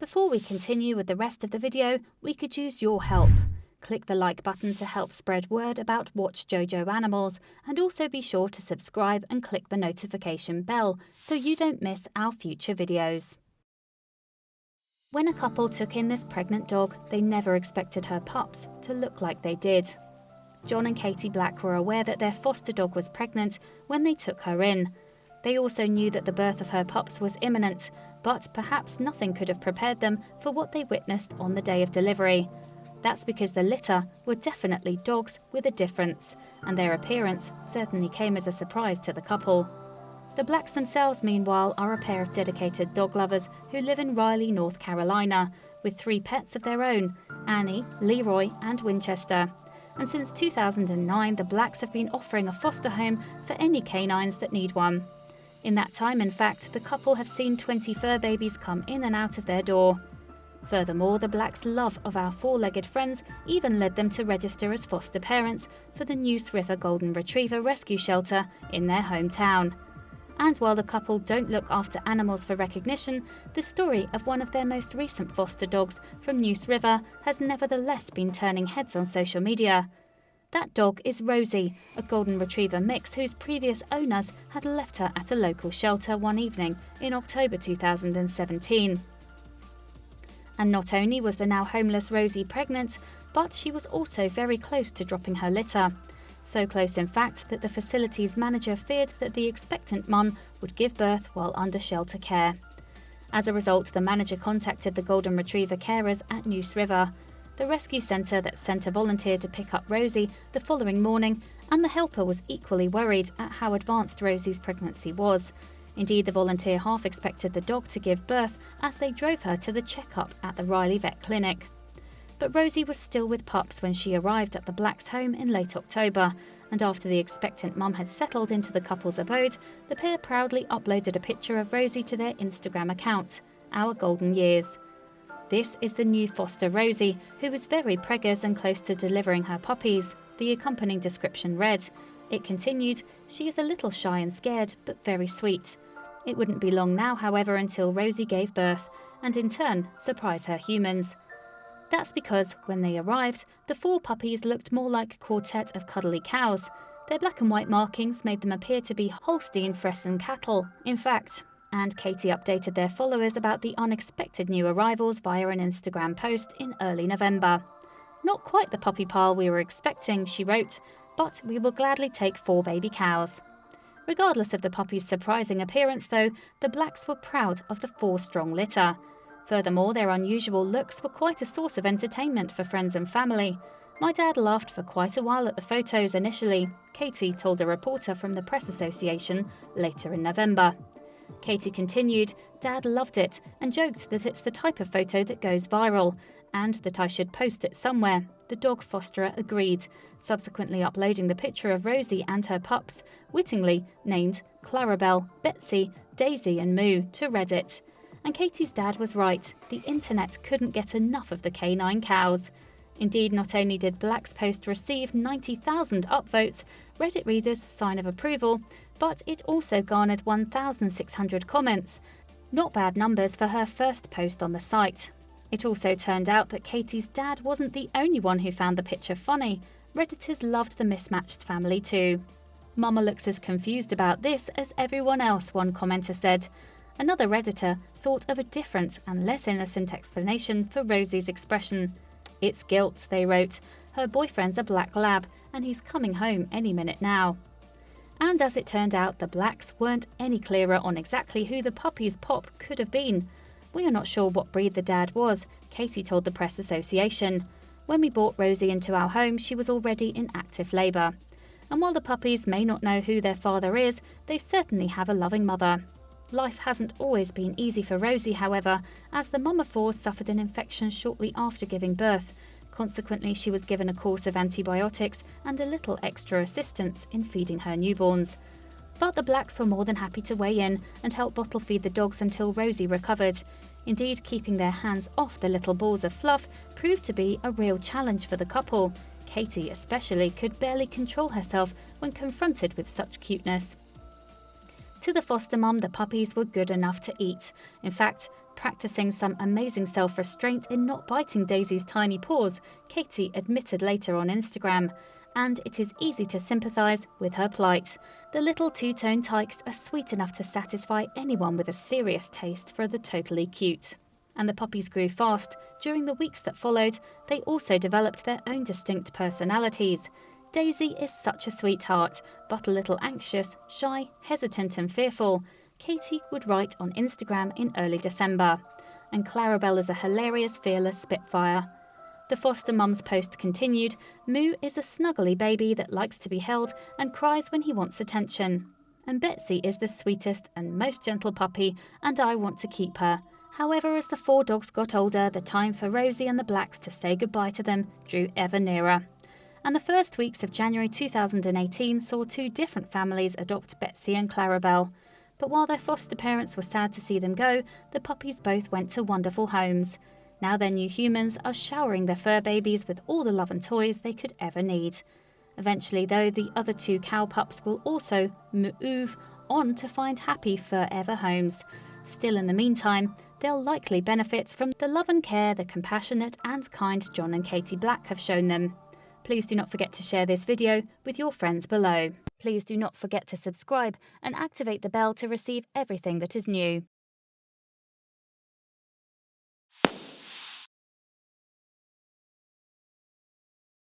Before we continue with the rest of the video, we could use your help. Click the like button to help spread word about Watchjojo animals, and also be sure to subscribe and click the notification bell so you don't miss our future videos. When a couple took in this pregnant dog, they never expected her Pups to look like they did. John and Katie Black were aware that their foster dog was pregnant when they took her in. They also knew that the birth of her Pups was imminent, but perhaps nothing could have prepared them for what they witnessed on the day of delivery. That's because the litter were definitely dogs with a difference, and their appearance certainly came as a surprise to the couple. The Blacks themselves, meanwhile, are a pair of dedicated dog lovers who live in Raleigh, North Carolina, with 3 pets of their own: Annie, Leroy and Winchester. And since 2009, the Blacks have been offering a foster home for any canines that need one. In that time, in fact, the couple have seen 20 fur babies come in and out of their door. Furthermore, the Blacks' love of our 4-legged friends even led them to register as foster parents for the Neuse River Golden Retriever Rescue Shelter in their hometown. And while the couple don't look after animals for recognition, the story of one of their most recent foster dogs from Neuse River has nevertheless been turning heads on social media. That dog is Rosie, a Golden Retriever mix whose previous owners had left her at a local shelter one evening in October 2017. And not only was the now homeless Rosie pregnant, but she was also very close to dropping her litter. So close, in fact, that the facility's manager feared that the expectant mum would give birth while under shelter care. As a result, the manager contacted the Golden Retriever carers at Neuse River, the rescue centre that sent a volunteer to pick up Rosie the following morning, and the helper was equally worried at how advanced Rosie's pregnancy was. Indeed, the volunteer half expected the dog to give birth as they drove her to the checkup at the Raleigh Vet Clinic. But Rosie was still with Pups when she arrived at the Blacks' home in late October, and after the expectant mum had settled into the couple's abode, the pair proudly uploaded a picture of Rosie to their Instagram account, Our Golden Years. This is the new foster Rosie, who is very preggers and close to delivering her puppies, the accompanying description read. It continued, "She is a little shy and scared, but very sweet." It wouldn't be long now, however, until Rosie gave birth, and in turn surprise her humans. That's because, when they arrived, the 4 puppies looked more like a quartet of cuddly cows. Their black and white markings made them appear to be Holstein Friesian cattle, in fact. And Katie updated their followers about the unexpected new arrivals via an Instagram post in early November. "Not quite the puppy pile we were expecting," she wrote, "but we will gladly take 4 baby cows." Regardless of the puppy's surprising appearance, though, the Blacks were proud of the 4-strong litter. Furthermore, their unusual looks were quite a source of entertainment for friends and family. "My dad laughed for quite a while at the photos initially," Katie told a reporter from the Press Association later in November. Katie continued, "Dad loved it and joked that it's the type of photo that goes viral, and that I should post it somewhere." The dog fosterer agreed, subsequently uploading the picture of Rosie and her pups, wittingly named Clarabelle, Betsy, Daisy and Moo, to Reddit. And Katie's dad was right, the internet couldn't get enough of the canine cows. Indeed, not only did Black's post receive 90,000 upvotes, Reddit readers' sign of approval, but it also garnered 1,600 comments. Not bad numbers for her first post on the site. It also turned out that Katie's dad wasn't the only one who found the picture funny. Redditors loved the mismatched family too. "Mama looks as confused about this as everyone else," one commenter said. Another Redditor thought of a different and less innocent explanation for Rosie's expression. "It's guilt," they wrote. "Her boyfriend's a black lab, and he's coming home any minute now." And as it turned out, the Blacks weren't any clearer on exactly who the puppy's pop could have been. "We are not sure what breed the dad was," Katie told the Press Association. "When we brought Rosie into our home, she was already in active labour. And while the puppies may not know who their father is, they certainly have a loving mother." Life hasn't always been easy for Rosie, however, as the mum of 4 suffered an infection shortly after giving birth. Consequently, she was given a course of antibiotics and a little extra assistance in feeding her newborns. But the Blacks were more than happy to weigh in and help bottle feed the dogs until Rosie recovered. Indeed, keeping their hands off the little balls of fluff proved to be a real challenge for the couple. Katie especially could barely control herself when confronted with such cuteness. To the foster mum, the puppies were good enough to eat. In fact, Practicing some amazing self-restraint in not biting Daisy's tiny paws, Katie admitted later on Instagram. And it is easy to sympathise with her plight. The little two-tone tykes are sweet enough to satisfy anyone with a serious taste for the totally cute. And the puppies grew fast. During the weeks that followed, they also developed their own distinct personalities. Daisy is such a sweetheart, but a little anxious, shy, hesitant and fearful, Katie would write on Instagram in early December. And Clarabelle is a hilarious, fearless spitfire. The foster mum's post continued, Moo is a snuggly baby that likes to be held and cries when he wants attention. And Betsy is the sweetest and most gentle puppy, and I want to keep her. However, as the 4 dogs got older, the time for Rosie and the Blacks to say goodbye to them drew ever nearer. And the first weeks of January 2018 saw 2 different families adopt Betsy and Clarabelle. But while their foster parents were sad to see them go, the puppies both went to wonderful homes. Now their new humans are showering their fur babies with all the love and toys they could ever need. Eventually, though, the other 2 cow pups will also move on to find happy forever homes. Still, in the meantime, they'll likely benefit from the love and care the compassionate and kind John and Katie Black have shown them. Please do not forget to share this video with your friends below. Please do not forget to subscribe and activate the bell to receive everything that is new.